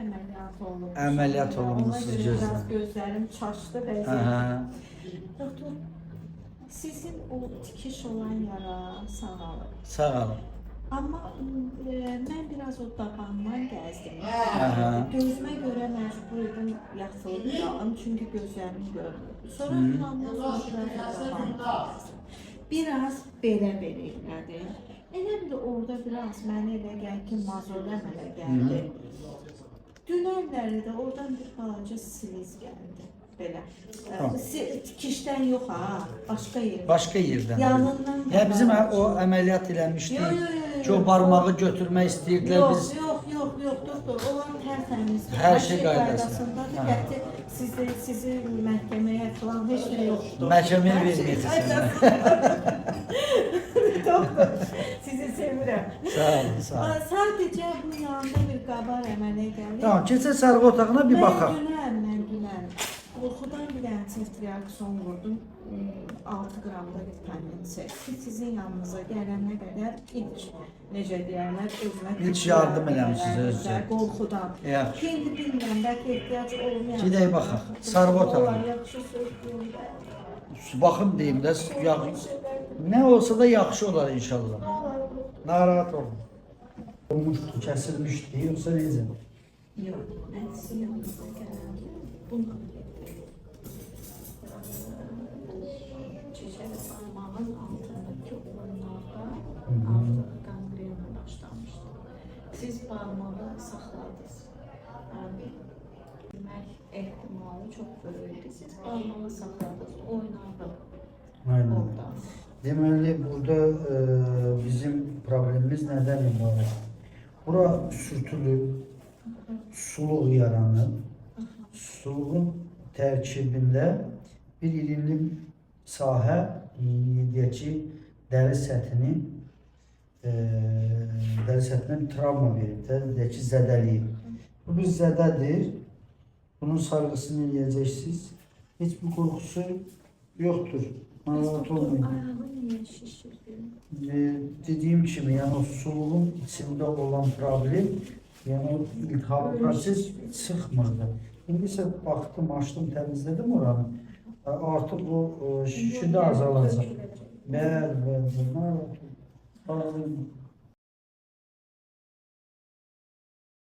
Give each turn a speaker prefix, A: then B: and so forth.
A: əməliyyat olunmuş.
B: Əməliyyat olunmuş
A: Ona görə
B: gözlə.
A: biraz gözlərim çaşdı
B: Hə,
A: vəziyyət.
B: hə.
A: Doktor, sizin o tikiş olan yara sağalır.
B: Sağ olun.
A: Amma mən biraz o dabandan gəzdim.
B: Aha.
A: Gözümə görə məcbur idim yatılıb qalım, çünki gözlərim görmür. Sonra ondan sonra biraz dabandan gəzdim. Biraz belə elədi. Elə bir də orada biraz mənə elə gəldi ki, mazol əmələ gəldi. Dünənləri də oradan bir balaca siliz gəldi. Belə. Tikişdən yox ha, başqa yerdən.
B: Başqa yerdən.
A: Yanından.
B: Ya bizim o əməliyyat eləmişdik.
A: Yo, yo, yo, yo.
B: Ki o barmağı götürmək istəyirdilər
A: Yox,
B: biz.
A: yox, doktor. Onlar tərtəmiz.
B: Hər şey qaydasındadır.
A: qaydasındadır. Qəti sizi məhkəməyə falan heç nə yoxdur.
B: Məhkəməyə
A: Hər şey
B: verməyəcəksiniz.
A: qaydasındadır. Doktor, sizi sevirəm.
B: Sağ olun, sağ olun.
A: Sadəcə bu yanında bir qabar əmələ gəldi.
B: Tamam, keçək sarğı otağına bir baxaq.
A: Mən dünən qorxudan bir dənə tirtriakson vurdum. 6 qramda vitamin C. Sizin yanınıza gələnə qədər ilk, necə deyərlər, özünə
B: İlk yardım eləmişsiniz özünüzə.
A: Qorxudan.
B: Yaxşı.
A: İndi bilmirəm, bəlkə ehtiyac olmayan.
B: Gedək baxaq. Sarğı otağına.
A: Yaxşı söz
B: Baxın deyim də, nə olsa da yaxşı olar inşallah. Narahat olun. Olmuşdu, kəsilmişdi, yoxsa necə?
A: yox, mən sizin yanınıza gələndə bununla çiçək parmağın altındakı oyunlarda artıq qanqrena başlamışdı. Siz parmağı saxladınız. Demək ehtimalı çox böyükdür. Siz parmağı saxladınız, oynadınız.
B: Aynen.
A: Orada.
B: Deməli, burada bizim problemimiz nədən ibarət? Bura sürtülüb, suluq yaranıb, suluğun tərkibində bir ilimli sahə, deyək ki, dəri səthinə bir travma verib, deyək ki, zədəliyib. Bu bir zədədir, bunun sarğısını eləyəcəksiniz, heç bir qorxusu yoxdur. Narahat olmayın.
A: Ayağı niyə şişirdi?
B: Dediyim kimi, yəni o suluğun içində olan problem, yəni o iltihab proses çıxmırdı. İndi isə baxdım, açdım, təmizlədim oranı. Artıq o şişi də azalacaq. Bəli, narahat olmayın.